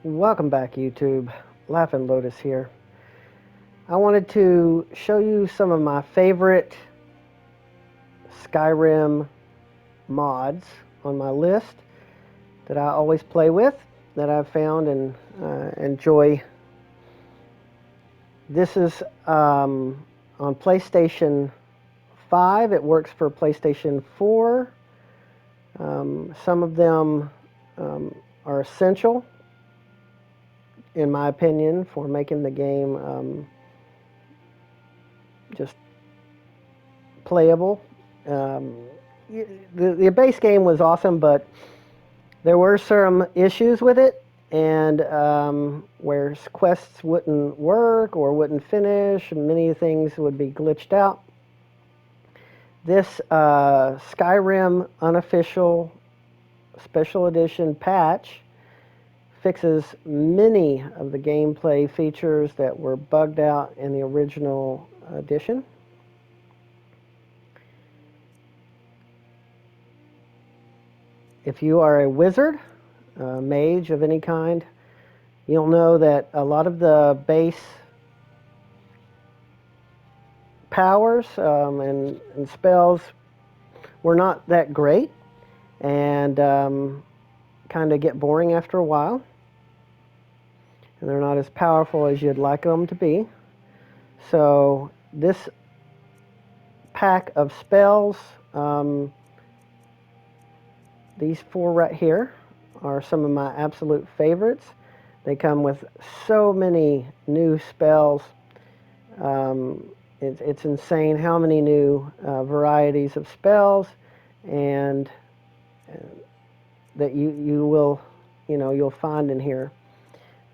Welcome back, YouTube. Laughing Lotus here. I wanted to show you some of my favorite Skyrim mods on my list that I always play with, that I've found and enjoy. This is on PlayStation 5. It works for PlayStation 4. Some of them are essential, in my opinion, for making the game just playable. The base game was awesome, but there were some issues with it, and where quests wouldn't work or wouldn't finish, many things would be glitched out. This Skyrim unofficial special edition patch fixes many of the gameplay features that were bugged out in the original edition. If you are a wizard, a mage of any kind, you'll know that a lot of the base powers and spells were not that great and kind of get boring after a while. And they're not as powerful as you'd like them to be. So this pack of spells, these four right here, are some of my absolute favorites. They come with so many new spells. It's insane how many new varieties of spells, and that you will, you'll find in here.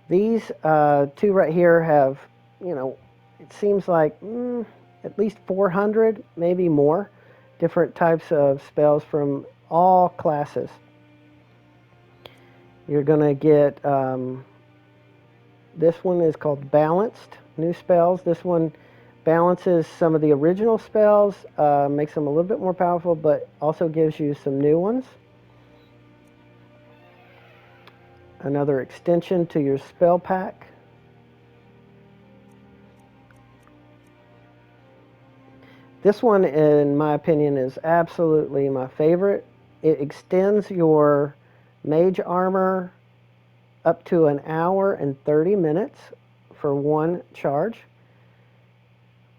These two right here have, it seems like at least 400, maybe more, different types of spells from all classes. You're going to get, this one is called Balanced New Spells. This one balances some of the original spells, makes them a little bit more powerful, but also gives you some new ones. Another extension to your spell pack. This one, in my opinion, is absolutely my favorite. It extends your mage armor up to an hour and 30 minutes for one charge.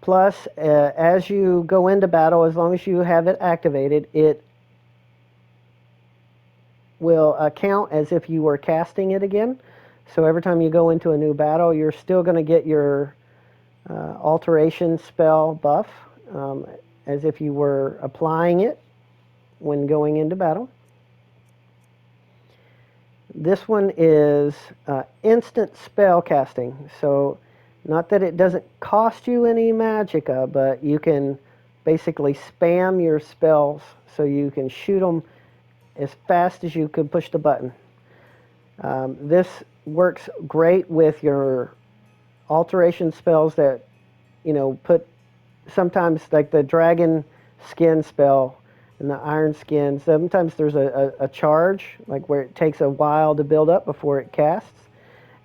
Plus, as you go into battle, as long as you have it activated, it will count as if you were casting it again. So every time you go into a new battle, you're still going to get your alteration spell buff, as if you were applying it when going into battle. This one is instant spell casting. So not that it doesn't cost you any magicka, but you can basically spam your spells so you can shoot them as fast as you could push the button. This works great with your alteration spells that, put sometimes, like the dragon skin spell and the iron skin. Sometimes there's a charge, like where it takes a while to build up before it casts,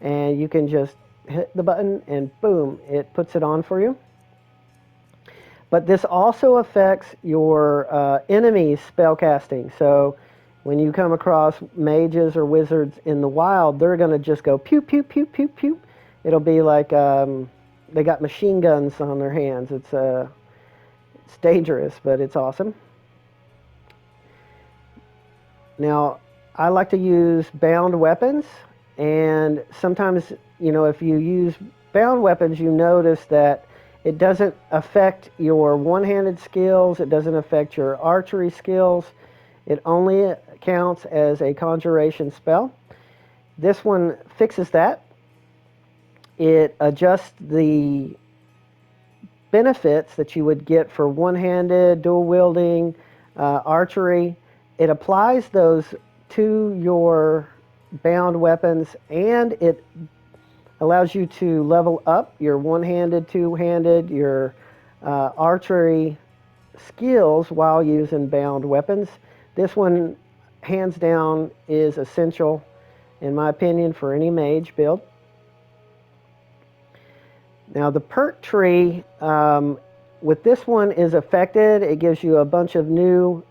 and you can just hit the button and boom, it puts it on for you. But this also affects your enemies' spell casting. So when you come across mages or wizards in the wild, they're going to just go pew, pew, pew, pew, pew. It'll be like they got machine guns on their hands. It's dangerous, but it's awesome. Now, I like to use bound weapons, and sometimes, if you use bound weapons, you notice that it doesn't affect your one-handed skills, it doesn't affect your archery skills, it only counts as a conjuration spell. This one fixes that. It adjusts the benefits that you would get for one-handed, dual-wielding, archery. It applies those to your bound weapons, and it allows you to level up your one-handed, two-handed, your archery skills while using bound weapons. This one, hands down, is essential, in my opinion, for any mage build. Now the perk tree with this one is affected. It gives you a bunch of new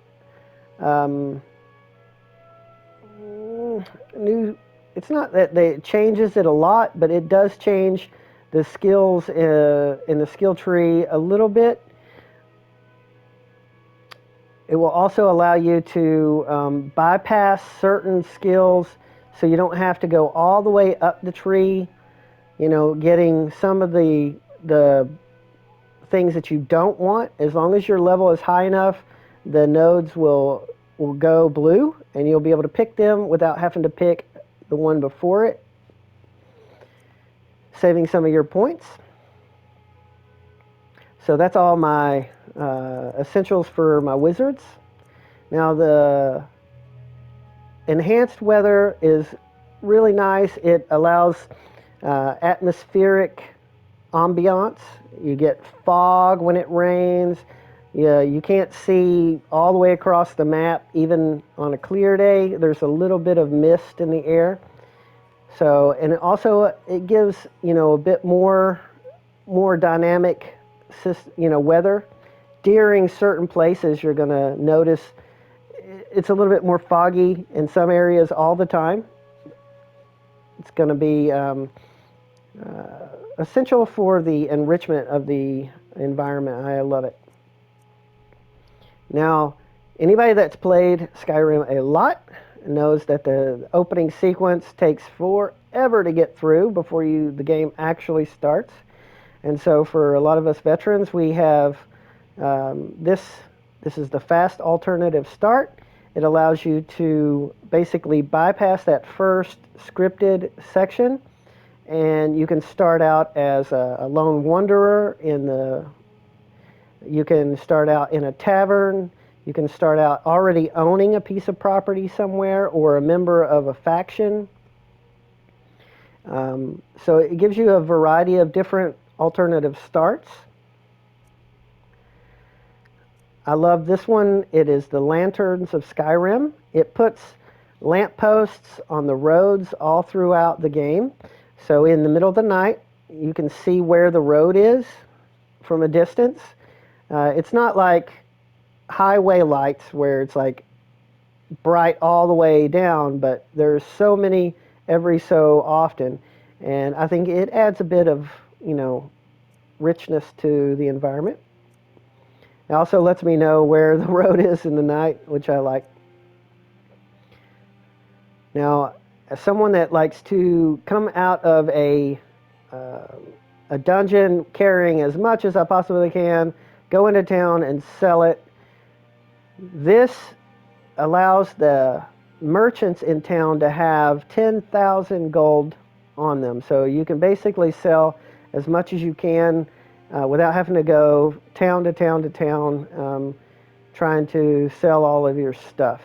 it's not that it changes it a lot, but it does change the skills in the skill tree a little bit. It will also allow you to bypass certain skills, so you don't have to go all the way up the tree, getting some of the things that you don't want. As long as your level is high enough, the nodes will go blue, and you'll be able to pick them without having to pick the one before it, saving some of your points. So that's all my essentials for my wizards. Now the enhanced weather is really nice. It allows atmospheric ambiance. You get fog when it rains. Yeah, you can't see all the way across the map, even on a clear day. There's a little bit of mist in the air. So, and it gives, a bit more dynamic, weather. During certain places, you're going to notice it's a little bit more foggy in some areas all the time. It's going to be essential for the enrichment of the environment. I love it. Now, anybody that's played Skyrim a lot knows that the opening sequence takes forever to get through before the game actually starts. And so for a lot of us veterans, we have this is the fast alternative start. It allows you to basically bypass that first scripted section, and you can start out as a lone wanderer you can start out in a tavern. You can start out already owning a piece of property somewhere or a member of a faction. So it gives you a variety of different alternative starts. I love this one. It is the Lanterns of Skyrim. It puts lampposts on the roads all throughout the game. So in the middle of the night, you can see where the road is from a distance. It's not like highway lights where it's like bright all the way down, but there's so many every so often. And I think it adds a bit of, richness to the environment. It also lets me know where the road is in the night, which I like. Now, as someone that likes to come out of a dungeon carrying as much as I possibly can, go into town and sell it, this allows the merchants in town to have 10,000 gold on them. So you can basically sell as much as you can without having to go town to town to town trying to sell all of your stuff.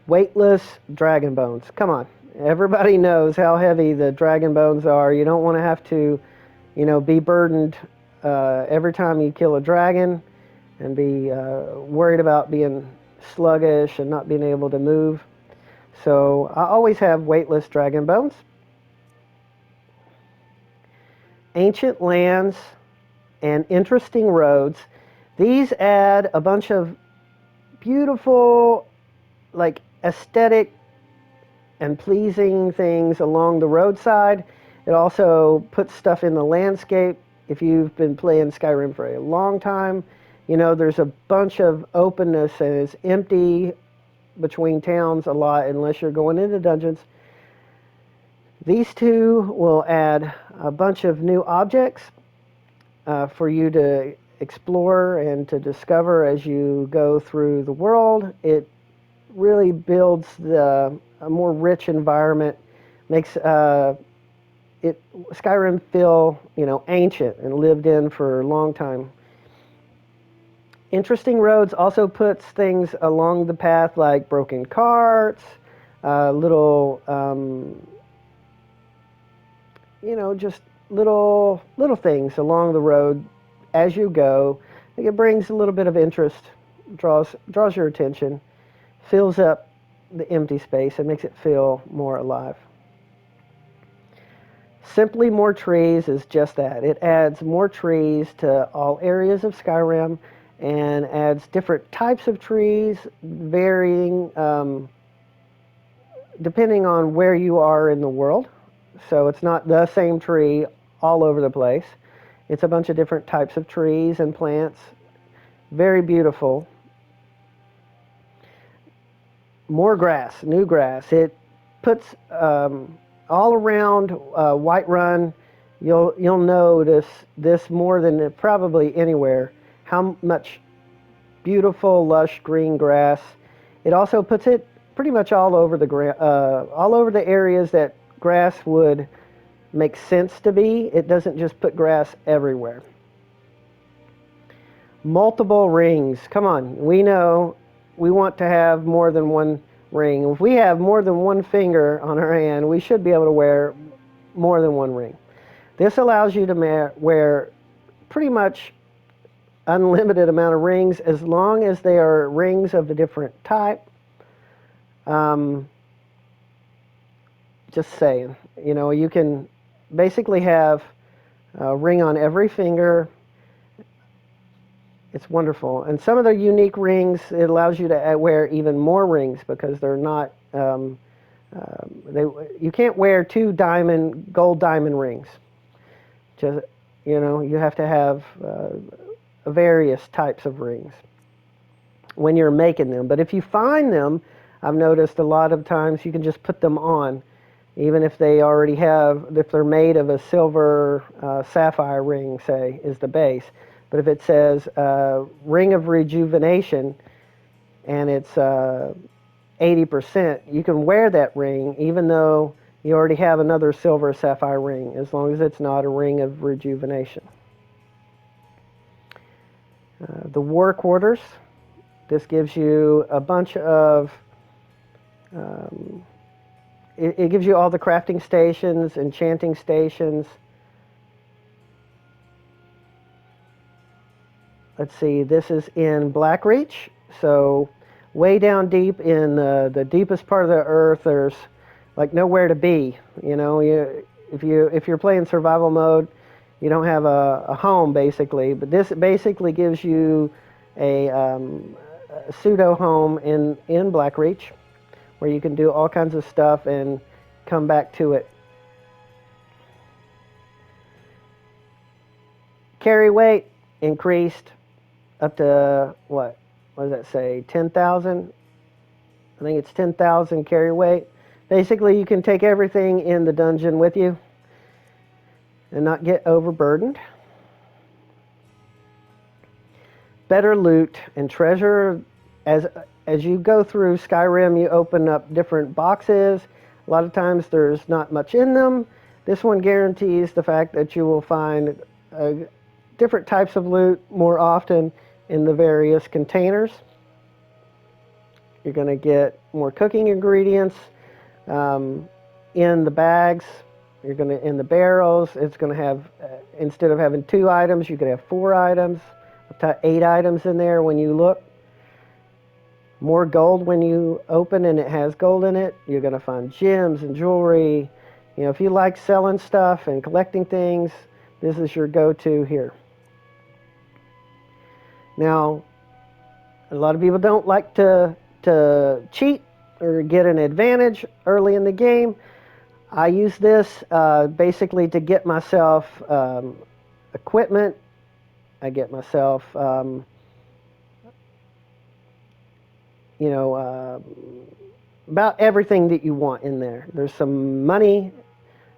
Weightless dragon bones. Come on. Everybody knows how heavy the dragon bones are. You don't want to have to, be burdened every time you kill a dragon and be worried about being sluggish and not being able to move. So I always have weightless dragon bones. Ancient lands and interesting roads. These add a bunch of beautiful, like, aesthetic and pleasing things along the roadside. It also puts stuff in the landscape. If you've been playing Skyrim for a long time, there's a bunch of openness and it's empty between towns a lot unless you're going into dungeons. These two will add a bunch of new objects for you to explore and to discover as you go through the world. It really builds a more rich environment, makes Skyrim feel, ancient and lived in for a long time. Interesting roads also puts things along the path like broken carts, little, just little things along the road as you go. I think it brings a little bit of interest, draws your attention. fills up the empty space and makes it feel more alive. Simply More Trees is just that. It adds more trees to all areas of Skyrim and adds different types of trees, varying depending on where you are in the world. So it's not the same tree all over the place. It's a bunch of different types of trees and plants. Very beautiful. More grass, new grass. It puts all around Whiterun. You'll notice this more than probably anywhere. How much beautiful, lush green grass. It also puts it pretty much all over the areas that grass would make sense to be. It doesn't just put grass everywhere. Multiple rings. Come on, we know we want to have more than one ring. If we have more than one finger on our hand, we should be able to wear more than one ring. This allows you to wear pretty much unlimited amount of rings as long as they are rings of a different type. Just saying, you know, you can basically have a ring on every finger. It's wonderful. And some of the unique rings, it allows you to wear even more rings because they're not, you can't wear two gold diamond rings. Just, you know, you have to have various types of rings when you're making them. But if you find them, I've noticed a lot of times you can just put them on, even if they already if they're made of a silver sapphire ring, say, is the base. But if it says Ring of Rejuvenation and it's 80%, you can wear that ring even though you already have another silver sapphire ring, as long as it's not a Ring of Rejuvenation. The War Quarters. This gives you a bunch of... it gives you all the crafting stations, enchanting stations. Let's see, this is in Blackreach, so way down deep in the deepest part of the earth, there's like nowhere to be. You know, if you're playing survival mode, you don't have a home basically. But this basically gives you a pseudo home in Blackreach, where you can do all kinds of stuff and come back to it. Carry weight increased up to, what does that say, 10,000? I think it's 10,000 carry weight. Basically, you can take everything in the dungeon with you and not get overburdened. Better loot and treasure. As you go through Skyrim, you open up different boxes. A lot of times there's not much in them. This one guarantees the fact that you will find different types of loot more often in the various containers. You're going to get more cooking ingredients in the bags. You're going to, in the barrels, it's going to have, instead of having 2 items, you could have 4 items, up to 8 items in there when you look. More gold when you open and it has gold in it. You're going to find gems and jewelry. You know, if you like selling stuff and collecting things, this is your go-to here. Now, a lot of people don't like to cheat or get an advantage early in the game. I use this basically to get myself equipment. I get myself, you know, about everything that you want in there. There's some money.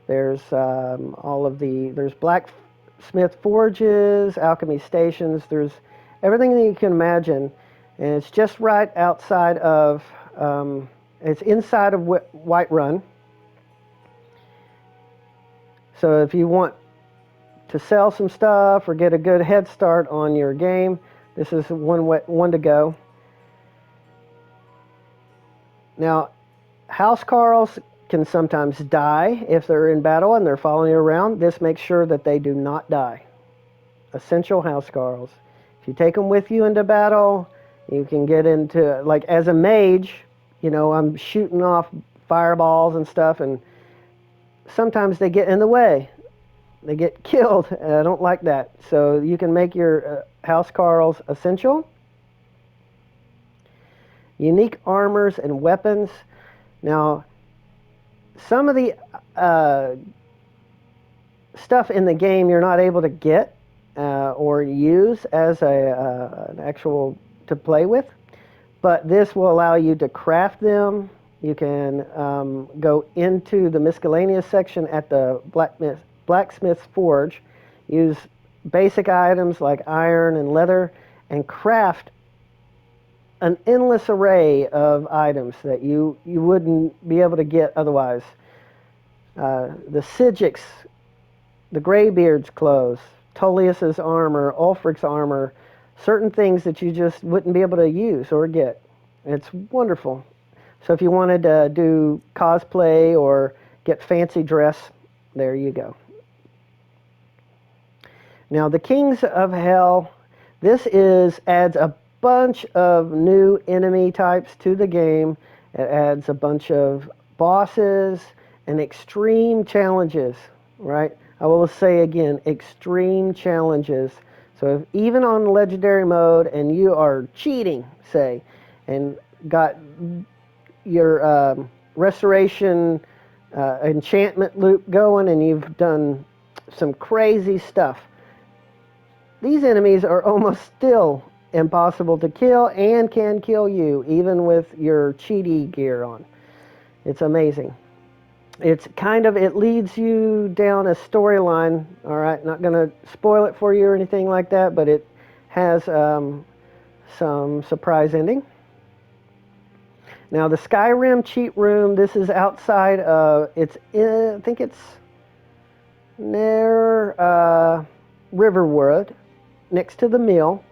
There's there's blacksmith forges, alchemy stations. There's everything that you can imagine, and it's just right outside of, it's inside of Whiterun. So if you want to sell some stuff or get a good head start on your game, this is one to go. Now, housecarls can sometimes die if they're in battle and they're following you around. This makes sure that they do not die. Essential housecarls. If you take them with you into battle, You can get into, like, as a mage, I'm shooting off fireballs and stuff, and sometimes they get in the way. They get killed, and I don't like that. So you can make your housecarls essential. Unique armors and weapons. Now, some of the stuff in the game you're not able to get or use as an actual to play with, but this will allow you to craft them. You can go into the miscellaneous section at the blacksmith's forge, use basic items like iron and leather, and craft an endless array of items that you wouldn't be able to get otherwise. The Sigic's, the Greybeard's clothes, Tullius's armor, Ulfric's armor, certain things that you just wouldn't be able to use or get. It's wonderful. So if you wanted to do cosplay or get fancy dress, there you go. Now the Kings of Hell, this adds a bunch of new enemy types to the game. It adds a bunch of bosses and extreme challenges, right? I will say again, extreme challenges. So if, even on legendary mode, and you are cheating, say, and got your restoration enchantment loop going, and you've done some crazy stuff, these enemies are almost still impossible to kill and can kill you, even with your cheaty gear on. It's amazing. It leads you down a storyline, all right? Not going to spoil it for you or anything like that, but it has some surprise ending. Now, the Skyrim cheat room, this is outside of, I think it's near Riverwood, next to the mill.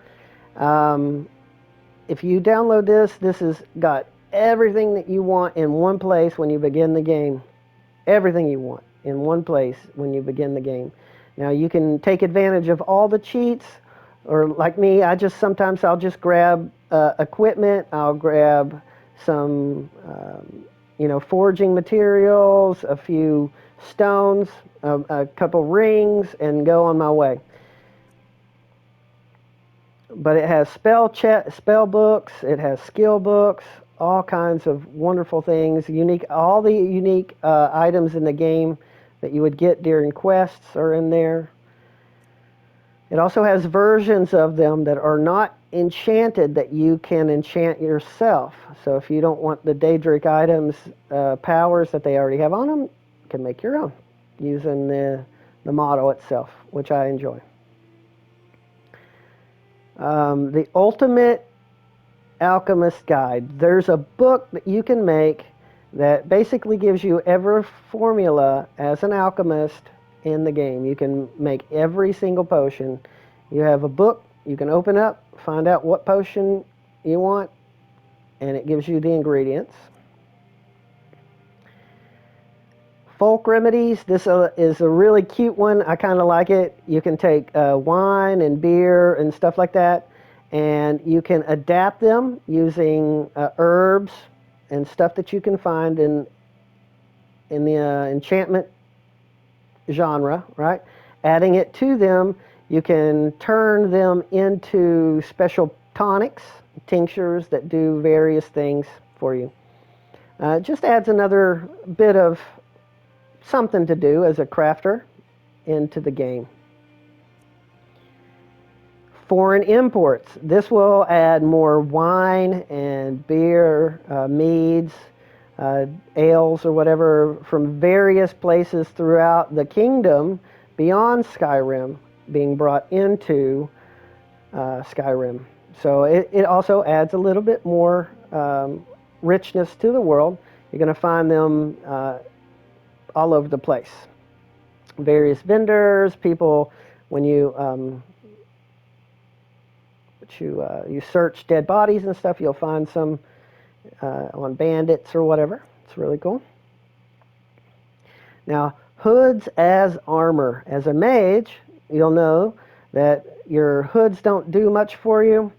If you download this has got everything that you want in one place when you begin the game. Everything you want in one place when you begin the game. Now you can take advantage of all the cheats, or like me, sometimes I'll just grab equipment. I'll grab some, forging materials, a few stones, a couple rings, and go on my way. But it has spell books, it has skill books, all kinds of wonderful things. All the unique items in the game that you would get during quests are in there. It also has versions of them that are not enchanted that you can enchant yourself. So if you don't want the Daedric items powers that they already have on them, you can make your own using the model itself, which I enjoy. The Ultimate Alchemist Guide. There's a book that you can make that basically gives you every formula as an alchemist in the game. You can make every single potion. You have a book you can open up, find out what potion you want, and it gives you the ingredients. Folk remedies. This is a really cute one. I kind of like it. You can take wine and beer and stuff like that, and you can adapt them using herbs and stuff that you can find in the enchantment genre, right? Adding it to them, you can turn them into special tonics, tinctures that do various things for you. It just adds another bit of something to do as a crafter into the game. Foreign imports. This will add more wine and beer, meads, ales or whatever from various places throughout the kingdom beyond Skyrim being brought into Skyrim. So it also adds a little bit more richness to the world. You're going to find them all over the place. Various vendors, people, when you search dead bodies and stuff, you'll find some on bandits or whatever. It's really cool. Now, hoods as armor. As a mage, you'll know that your hoods don't do much for you.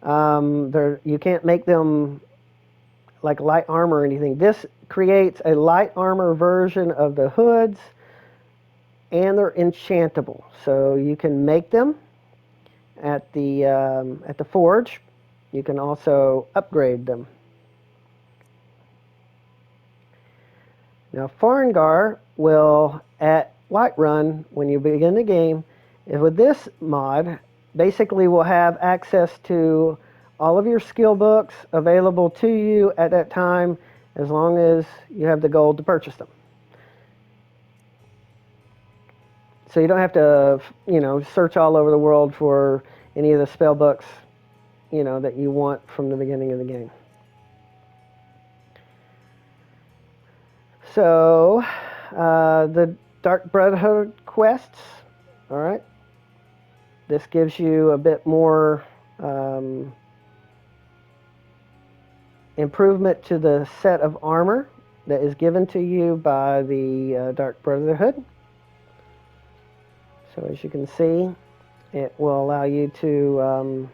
You can't make them like light armor or anything. This creates a light armor version of the hoods, and they're enchantable. So you can make them at the forge. You can also upgrade them. Now Farngar will, at Whiterun, when you begin the game, with this mod, basically will have access to all of your skill books available to you at that time, as long as you have the gold to purchase them. So you don't have to, search all over the world for any of the spell books, that you want from the beginning of the game. So, the Dark Brotherhood quests, all right. This gives you a bit more improvement to the set of armor that is given to you by the Dark Brotherhood. So as you can see, it will allow you to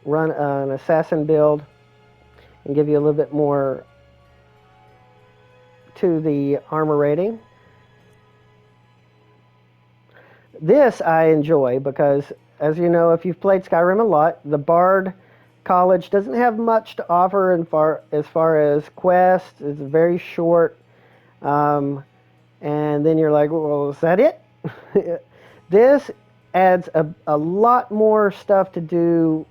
run an assassin build and give you a little bit more to the armor rating. This I enjoy because, as you know, if you've played Skyrim a lot, the Bard College doesn't have much to offer as far as quests. It's very short. And then you're like, well, is that it? This adds a lot more stuff to do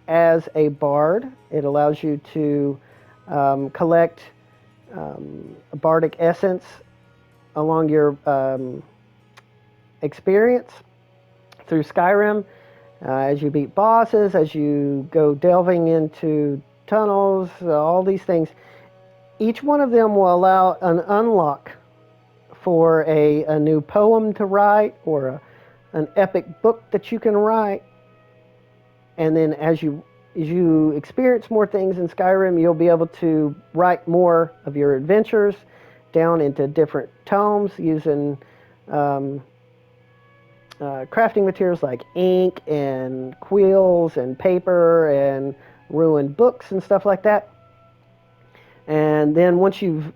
as a bard. It allows you to collect bardic essence along your experience through Skyrim, as you beat bosses, as you go delving into tunnels, all these things. Each one of them will allow an unlock for a new poem to write, or an epic book that you can write. And then as you experience more things in Skyrim, you'll be able to write more of your adventures down into different tomes using crafting materials like ink and quills and paper and ruined books and stuff like that. And then once you've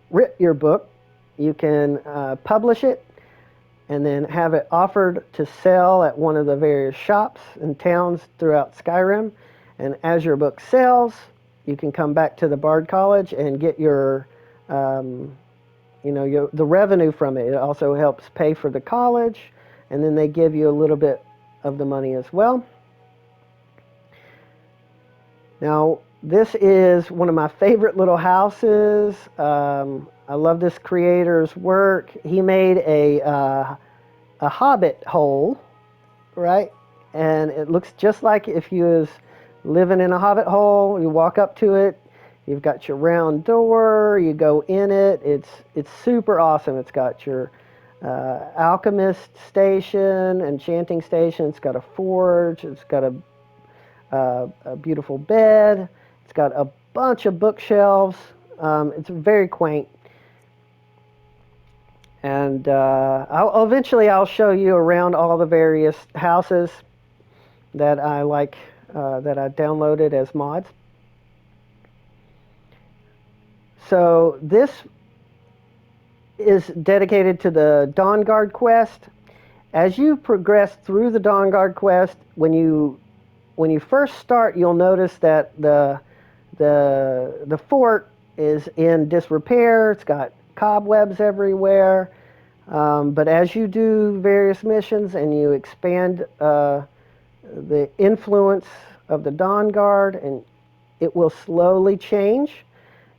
written your book, you can publish it and then have it offered to sell at one of the various shops and towns throughout Skyrim. And as your book sells, you can come back to the Bard College and get your, the revenue from it. It also helps pay for the college, and then they give you a little bit of the money as well. Now, this is one of my favorite little houses. I love this creator's work. He made a hobbit hole, right? And it looks just like if you was living in a hobbit hole. You walk up to it. You've got your round door. You go in it. It's super awesome. It's got your alchemist station, enchanting station. It's got a forge. It's got a beautiful bed. It's got a bunch of bookshelves. It's very quaint. And eventually I'll show you around all the various houses that I like, that I downloaded as mods. So this is dedicated to the Dawnguard quest. As you progress through the Dawnguard quest, when you first start, you'll notice that the fort is in disrepair. It's got cobwebs everywhere. But as you do various missions and you expand the influence of the Dawnguard, and it will slowly change.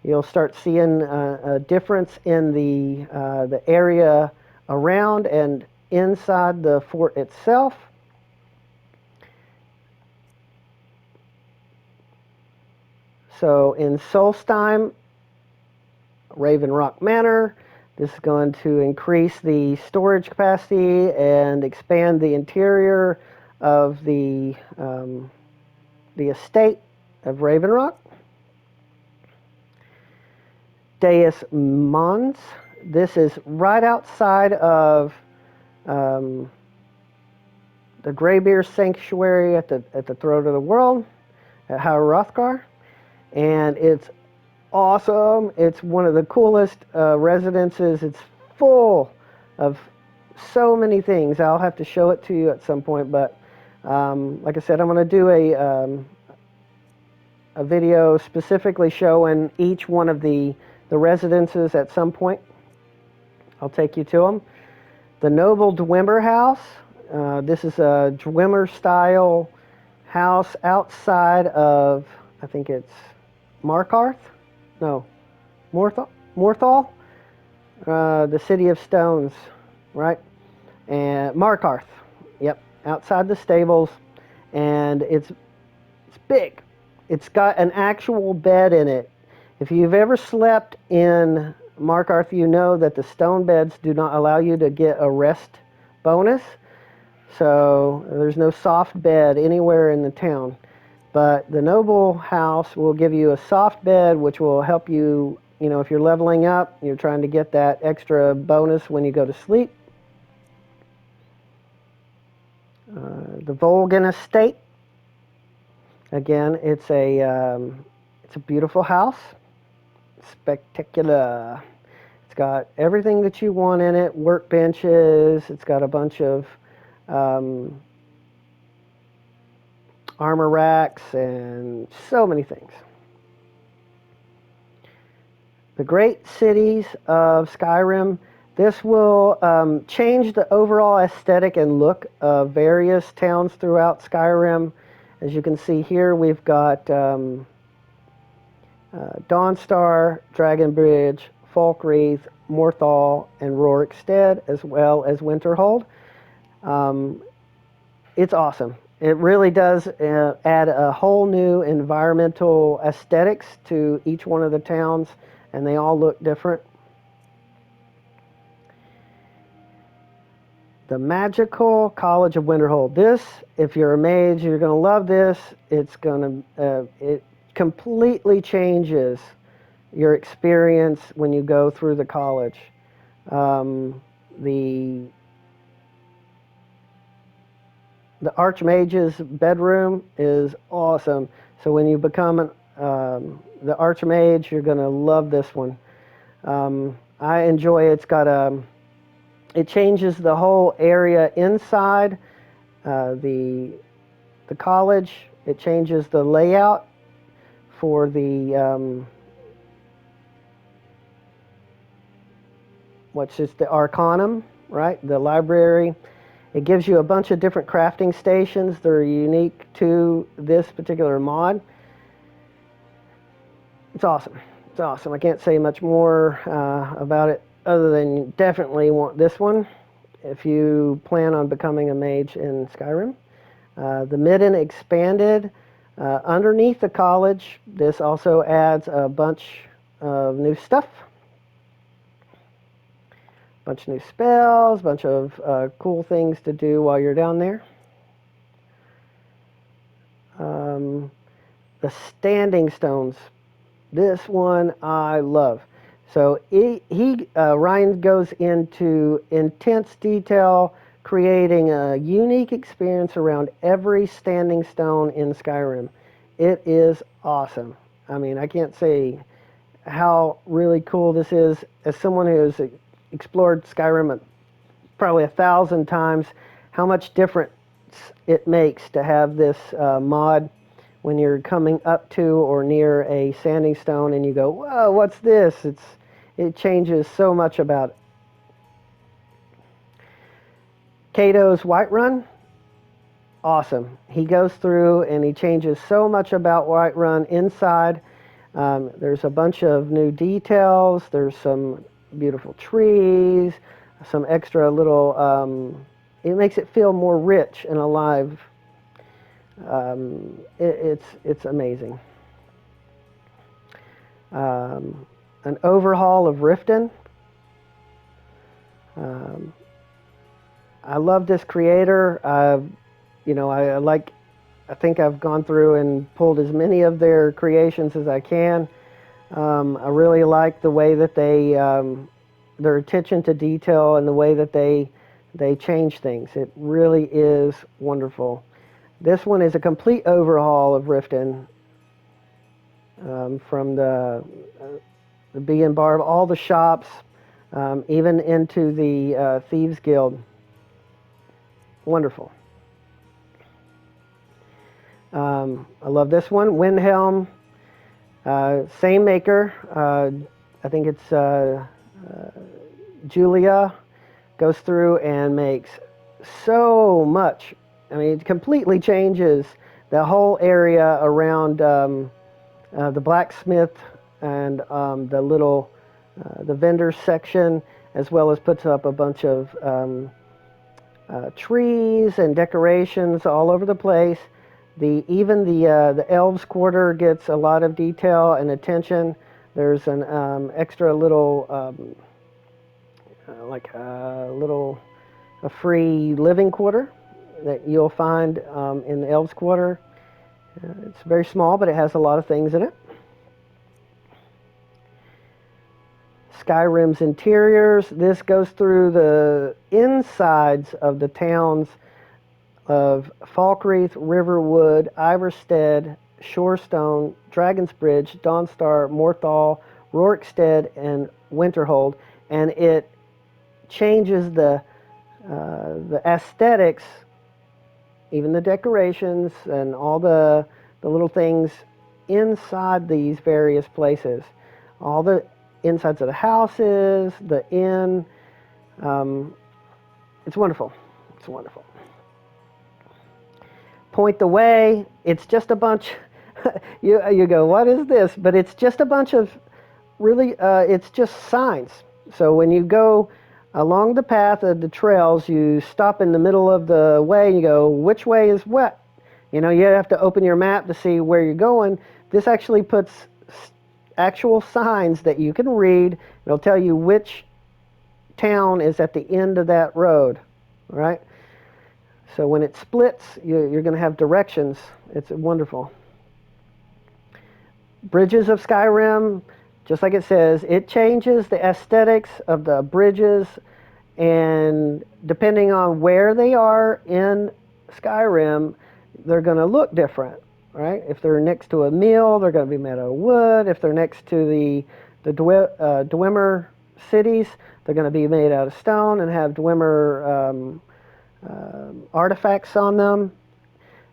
You'll start seeing a difference in the area around and inside the fort itself. So in Solstheim, Raven Rock Manor, this is going to increase the storage capacity and expand the interior of the estate of Raven Rock. Deus Mons, this is right outside of the Greybeard Sanctuary at the throat of the world. at Hrothgar, and it's awesome. It's one of the coolest residences. It's full of so many things. I'll have to show it to you at some point, but like I said, I'm going to do a video specifically showing each one of the residences at some point. I'll take you to them. The Noble Dwemer House. This is a Dwemer style house outside of, I think it's Markarth? No, Morthal? The City of Stones, right? And Markarth, yep, outside the stables, and it's big. It's got an actual bed in it. If you've ever slept in Markarth, you know that the stone beds do not allow you to get a rest bonus. So there's no soft bed anywhere in the town. But the Noble House will give you a soft bed, which will help you, you know, if you're leveling up, you're trying to get that extra bonus when you go to sleep. The Volgan Estate. Again, it's a beautiful house. Spectacular. It's got everything that you want in it. Workbenches. It's got a bunch of armor racks and so many things. The Great Cities of Skyrim. This will change the overall aesthetic and look of various towns throughout Skyrim. As you can see here, we've got Dawnstar, Dragonbridge, Falkreath, Morthal, and Rorikstead, as well as Winterhold. It's awesome. It really does add a whole new environmental aesthetics to each one of the towns, and they all look different. The Magical College of Winterhold. This, if you're a mage, you're going to love this. It's going to, it completely changes your experience when you go through the college. The Archmage's bedroom is awesome. So when you become the Archmage, you're going to love this one. I enjoy it. It's got it changes the whole area inside the college. It changes the layout for the what's just the Arcanum, right? The library. It gives you a bunch of different crafting stations that are unique to this particular mod. It's awesome. It's awesome. I can't say much more about it other than you definitely want this one if you plan on becoming a mage in Skyrim. The Midden Expanded. Underneath the college, this also adds a bunch of new stuff. Bunch of new spells, bunch of cool things to do while you're down there. The Standing Stones. This one I love. So Ryan goes into intense detail, creating a unique experience around every standing stone in Skyrim. It is awesome. I mean, I can't say how really cool this is. As someone who has explored Skyrim probably 1,000 times, how much difference it makes to have this mod when you're coming up to or near a standing stone and you go, whoa, what's this? It changes so much about it. Cato's Whiterun, awesome. He goes through and he changes so much about Whiterun inside. There's a bunch of new details. There's some beautiful trees, some extra little, it makes it feel more rich and alive. It's amazing. An overhaul of Riften. I love this creator. I think I've gone through and pulled as many of their creations as I can. I really like the way that they, their attention to detail and the way that they change things. It really is wonderful. This one is a complete overhaul of Riften. from the Bee and Barb, all the shops, even into the Thieves Guild. Wonderful. I love this one, Windhelm. Same maker. I think it's Julia. Goes through and makes so much. I mean, it completely changes the whole area around the blacksmith and the vendor section, as well as puts up a bunch of trees and decorations all over the place. Even the elves quarter gets a lot of detail and attention. There's an extra little a free living quarter that you'll find in the elves quarter. It's very small, but it has a lot of things in it. Skyrim's interiors. This goes through the insides of the towns of Falkreath, Riverwood, Iverstead, Shorestone, Dragonsbridge, Dawnstar, Morthal, Rorikstead, and Winterhold, and it changes the aesthetics, even the decorations and all the little things inside these various places, all the insides of the houses, the inn. It's wonderful. It's wonderful. Point the Way. It's just a bunch. You go, what is this? But it's just a bunch of really. It's just signs. So when you go along the path of the trails, you stop in the middle of the way and you go, which way is what? You know, you have to open your map to see where you're going. This actually puts actual signs that you can read. It'll tell you which town is at the end of that road, right? So when it splits, you're going to have directions. It's wonderful. Bridges of Skyrim, just like it says, it changes the aesthetics of the bridges, and depending on where they are in Skyrim, they're going to look different, right? If they're next to a mill, they're going to be made of wood. If they're next to the Dwemer cities, they're going to be made out of stone and have Dwemer artifacts on them.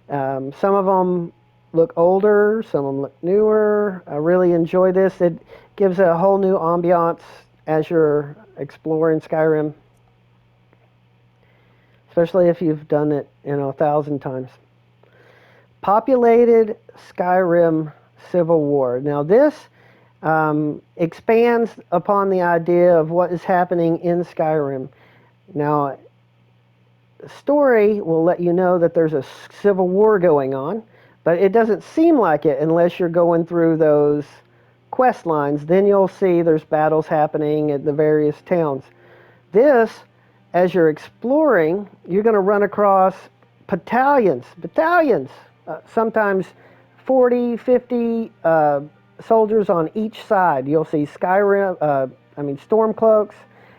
Some of them look older, some of them look newer. I really enjoy this. It gives a whole new ambiance as you're exploring Skyrim, especially if you've done it, 1,000 times. Populated Skyrim Civil War. Now this expands upon the idea of what is happening in Skyrim. Now, the story will let you know that there's a civil war going on, but it doesn't seem like it unless you're going through those quest lines. Then you'll see there's battles happening at the various towns. This, as you're exploring, you're going to run across battalions, sometimes 40, 50 soldiers on each side. You'll see Stormcloaks,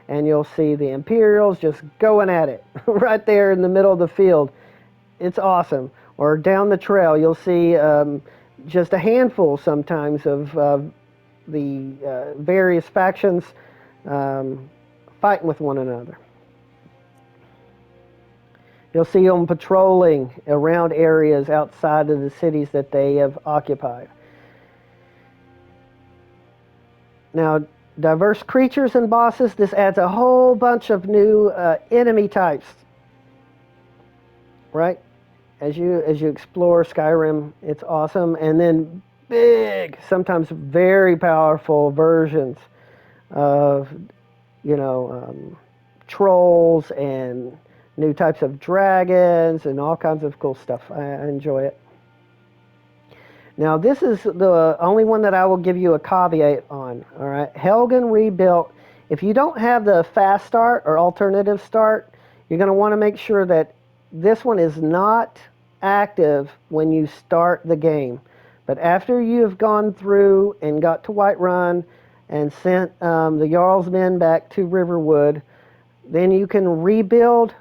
and you'll see the Imperials just going at it right there in the middle of the field. It's awesome. Or down the trail, you'll see just a handful sometimes of the various factions fighting with one another. You'll see them patrolling around areas outside of the cities that they have occupied. Now, diverse creatures and bosses. This adds a whole bunch of new enemy types, right? As you explore Skyrim, it's awesome. And then big, sometimes very powerful versions of, trolls and new types of dragons and all kinds of cool stuff. I enjoy it. Now, this is the only one that I will give you a caveat on, all right? Helgen Rebuilt. If you don't have the fast start or alternative start, you're going to want to make sure that this one is not active when you start the game. But after you've gone through and got to Whiterun and sent the Jarl's men back to Riverwood, then you can rebuild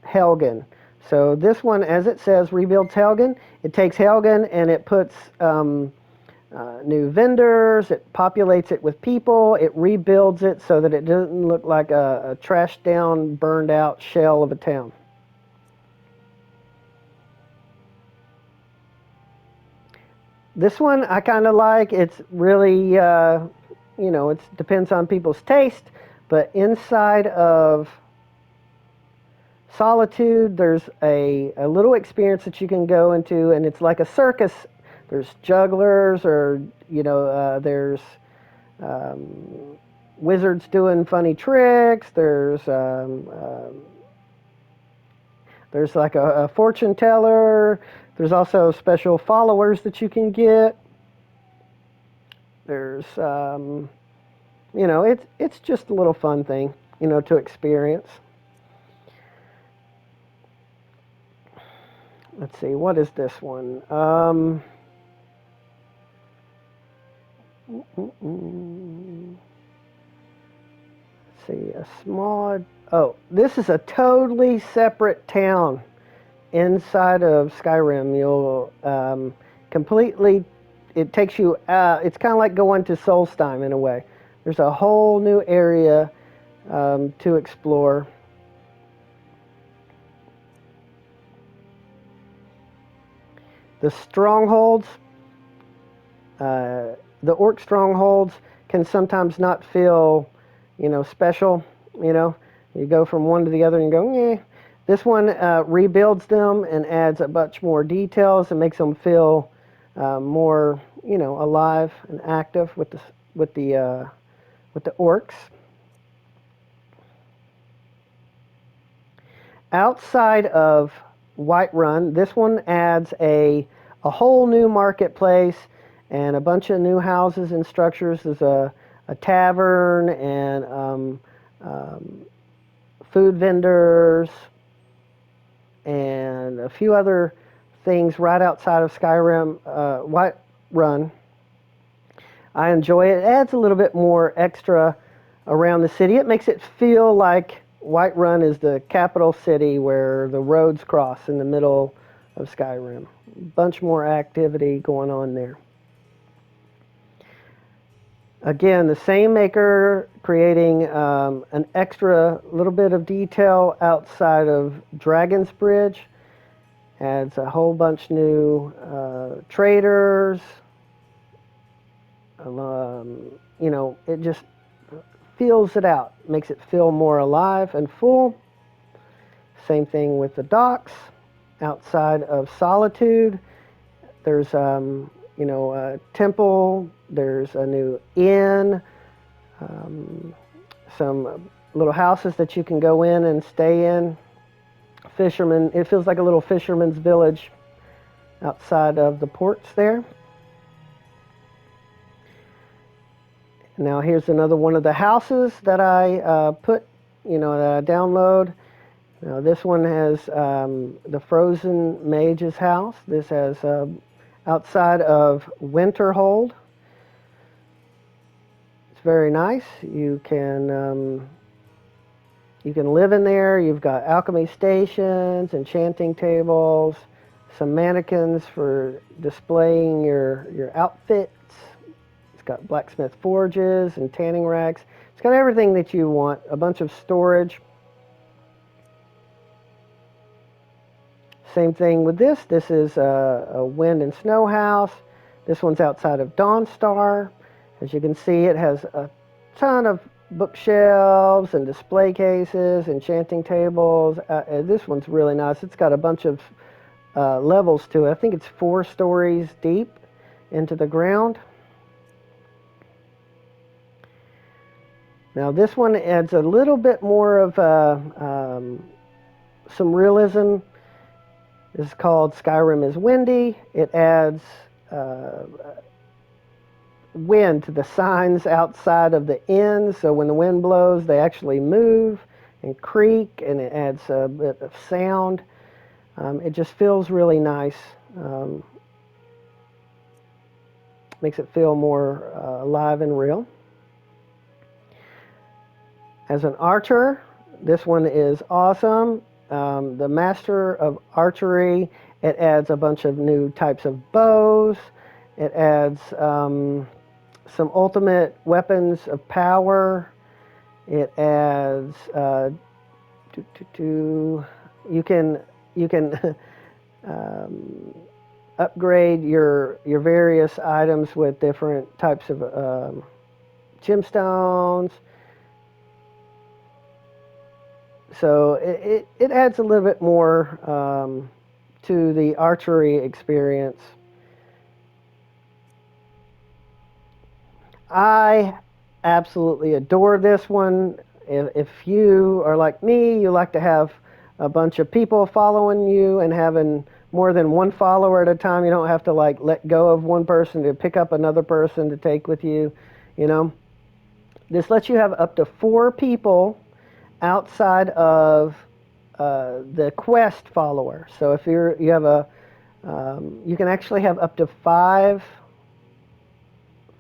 Helgen. So this one, as it says, rebuilds Helgen. It takes Helgen and it puts new vendors. It populates it with people. It rebuilds it so that it doesn't look like a trashed down, burned out shell of a town. This one I kind of like. It's really, it depends on people's taste, but inside of Solitude, there's a little experience that you can go into, and it's like a circus. There's jugglers, or there's wizards doing funny tricks. There's like a fortune teller. There's also special followers that you can get. There's it's just a little fun thing, to experience. Let's see, what is this one? Let's see, a small. Oh, this is a totally separate town inside of Skyrim. You'll completely. It takes you. It's kind of like going to Solstheim in a way. There's a whole new area to explore. The strongholds, the orc strongholds can sometimes not feel, special. You go from one to the other and go, yeah. This one rebuilds them and adds a bunch more details and makes them feel more, alive and active with the orcs. Outside of Whiterun, this one adds a whole new marketplace and a bunch of new houses and structures. There's a tavern and food vendors and a few other things right outside of Skyrim, Whiterun. I enjoy it. It adds a little bit more extra around the city. It makes it feel like Whiterun is the capital city where the roads cross in the middle of Skyrim. A bunch more activity going on there. Again, the same maker creating an extra little bit of detail outside of Dragon's Bridge. Adds a whole bunch new traders. It just feels it out, makes it feel more alive and full. Same thing with the docks. Outside of Solitude, there's a temple, there's a new inn, some little houses that you can go in and stay in. Fishermen, it feels like a little fisherman's village outside of the ports there. Now here's another one of the houses that I that I download. Now this one has the Frozen Mage's house. This has outside of Winterhold. It's very nice. You can live in there. You've got alchemy stations, enchanting tables, some mannequins for displaying your outfits. It's got blacksmith forges and tanning racks. It's got everything that you want. A bunch of storage. Same thing with this. This is a wind and snow house. This one's outside of Dawnstar. As you can see, it has a ton of bookshelves and display cases, enchanting tables. This one's really nice. It's got a bunch of levels to it. I think it's 4 stories deep into the ground. Now this one adds a little bit more of some realism. This is called Skyrim is Windy. It adds wind to the signs outside of the inn, so when the wind blows, they actually move and creak, and it adds a bit of sound. It just feels really nice. Makes it feel more alive and real. As an archer, this one is awesome. The Master of Archery, it adds a bunch of new types of bows It adds some ultimate weapons of power. It adds you can um, upgrade your various items with different types of gemstones. So it adds a little bit more to the archery experience. I absolutely adore this one. If you are like me, you like to have a bunch of people following you and having more than one follower at a time. You don't have to like let go of one person to pick up another person to take with you, you know. This lets you have up to 4 people outside of the quest follower. So if you have a you can actually have up to 5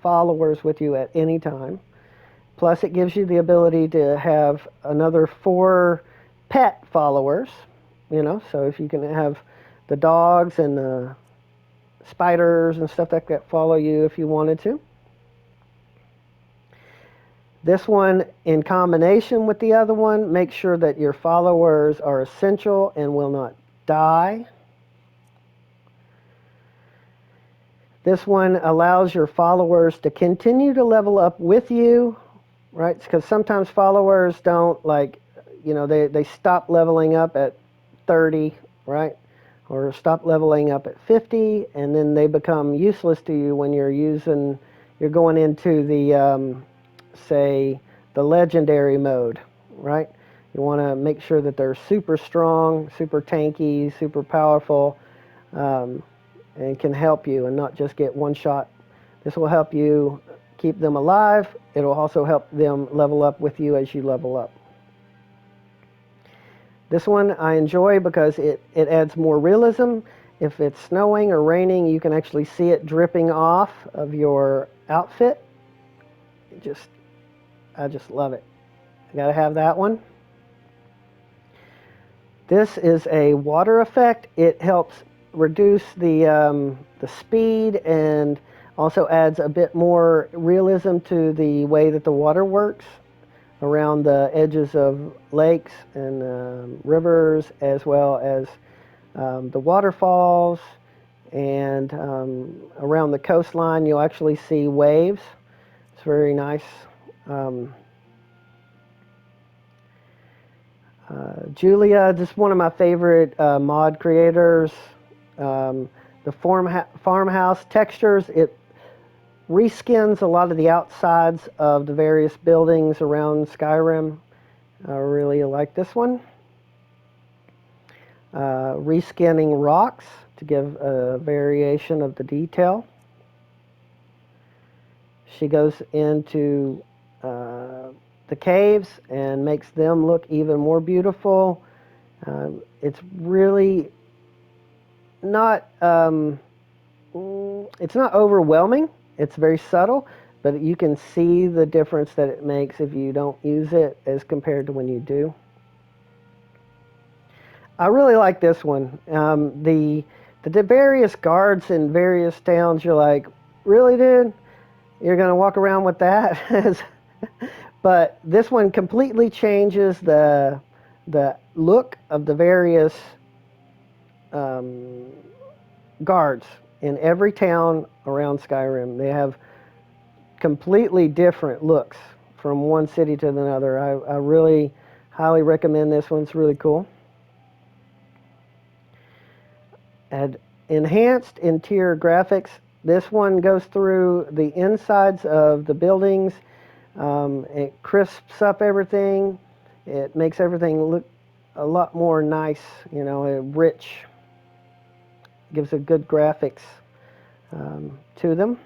followers with you at any time. Plus, it gives you the ability to have another 4 pet followers. You know, so if you can have the dogs and the spiders and stuff like that follow you if you wanted to. This one, in combination with the other one, make sure that your followers are essential and will not die. This one allows your followers to continue to level up with you, right? Because sometimes followers don't like, you know, they stop leveling up at 30, right? Or stop leveling up at 50, and then they become useless to you when you're going into the, say, the legendary mode, right? You want to make sure that they're super strong, super tanky, super powerful, and can help you and not just get one shot. This will help you keep them alive. It'll also help them level up with you as you level up. This one I enjoy because it adds more realism. If it's snowing or raining, you can actually see it dripping off of your outfit. I just love it. I gotta have that one. This is a water effect. It helps reduce the speed and also adds a bit more realism to the way that the water works around the edges of lakes and rivers, as well as the waterfalls, and around the coastline you'll actually see waves. It's very nice. Julia, this is one of my favorite mod creators. The farmhouse textures, it reskins a lot of the outsides of the various buildings around Skyrim. I really like this one. Reskinning rocks to give a variation of the detail. She goes into the caves and makes them look even more beautiful. It's really not it's not overwhelming. It's very subtle, but you can see the difference that it makes if you don't use it as compared to when you do. I really like this one. The various guards in various towns, you're like, really, dude? You're gonna walk around with that? But this one completely changes the look of the various guards in every town around Skyrim. They have completely different looks from one city to another. I really highly recommend this one. It's really cool. Add enhanced interior graphics. This one goes through the insides of the buildings. It crisps up everything. It makes everything look a lot more nice, you know, rich. Gives a good graphics to them.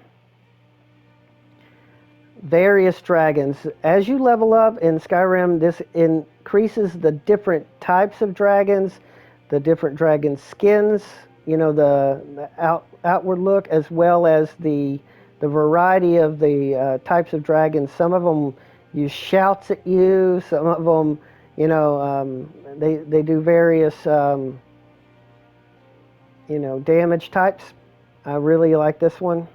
Various dragons. As you level up in Skyrim, this increases the different types of dragons, the different dragon skins, you know, the outward look, as well as the variety of the types of dragons. Some of them use shouts at you. Some of them, you know, they do various, you know, damage types. I really like this one.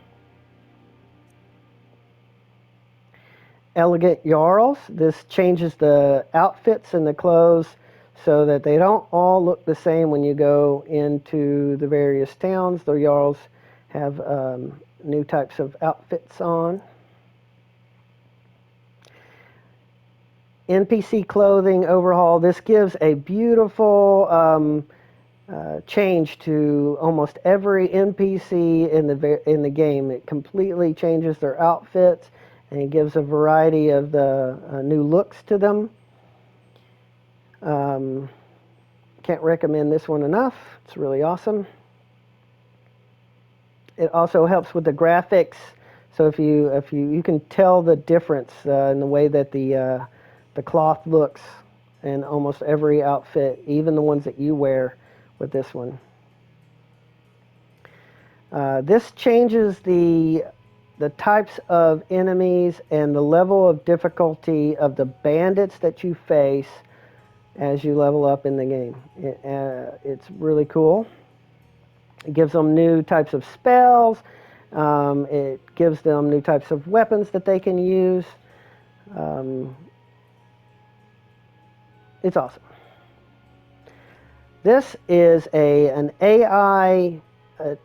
elegant Jarls. This changes the outfits and the clothes so that they don't all look the same when you go into the various towns. The Jarls have new types of outfits on. NPC clothing overhaul. This gives a beautiful change to almost every NPC in the game. It completely changes their outfits, and it gives a variety of the new looks to them. Can't recommend this one enough. It's really awesome. It also helps with the graphics. So if you can tell the difference in the way that the cloth looks in almost every outfit, even the ones that you wear with this one. This changes the types of enemies and the level of difficulty of the bandits that you face as you level up in the game. It's really cool. It gives them new types of spells. It gives them new types of weapons that they can use. It's awesome. This is an AI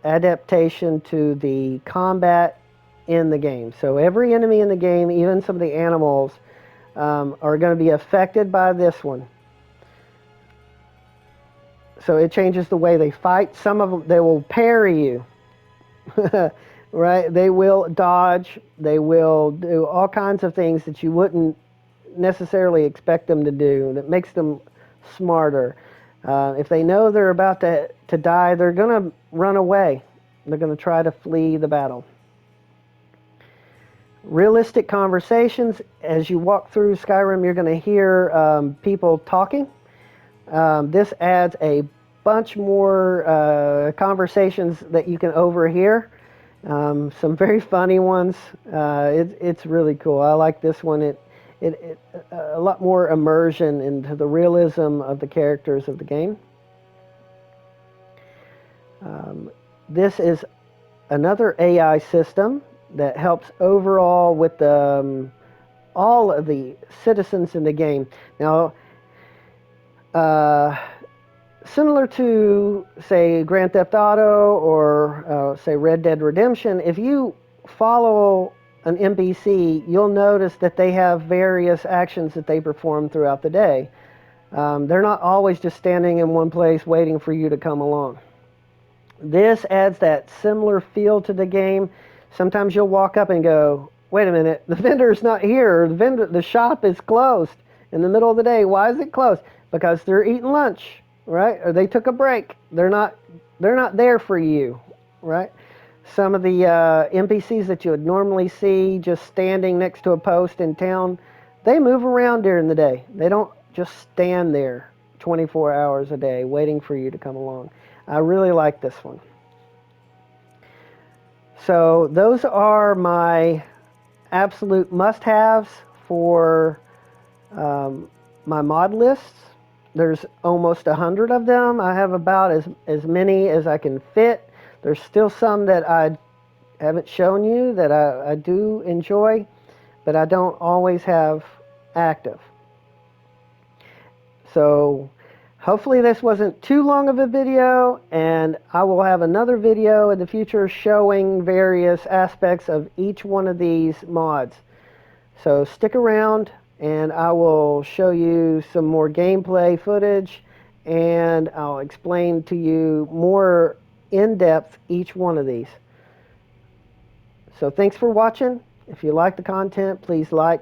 adaptation to the combat in the game. So every enemy in the game, even some of the animals, are going to be affected by this one. So it changes the way they fight. Some of them, they will parry you. Right? They will dodge. They will do all kinds of things that you wouldn't necessarily expect them to do. That makes them smarter. If they know they're about to die, they're going to run away. They're going to try to flee the battle. Realistic conversations. As you walk through Skyrim, you're going to hear people talking. This adds a bunch more conversations that you can overhear. Some very funny ones. It's really cool. I like this one. It a lot more immersion into the realism of the characters of the game. This is another AI system that helps overall with the, all of the citizens in the game. Now, similar to, say, Grand Theft Auto or, say, Red Dead Redemption, if you follow an NPC, you'll notice that they have various actions that they perform throughout the day. They're not always just standing in one place waiting for you to come along. This adds that similar feel to the game. Sometimes you'll walk up and go, wait a minute, the vendor's not here. The shop is closed in the middle of the day. Why is it closed? Because they're eating lunch, right? Or they took a break. They're not there for you, right? Some of the NPCs that you would normally see just standing next to a post in town, they move around during the day. They don't just stand there 24 hours a day waiting for you to come along. I really like this one. So those are my absolute must-haves for my mod lists. There's almost 100 of them. I have about as many as I can fit. There's still some that I haven't shown you that I do enjoy, but I don't always have active. So hopefully this wasn't too long of a video, and I will have another video in the future showing various aspects of each one of these mods. So stick around, and I will show you some more gameplay footage, and I'll explain to you more in depth each one of these. So thanks for watching. If you like the content, please like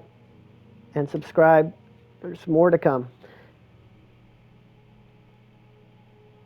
and subscribe. There's more to come.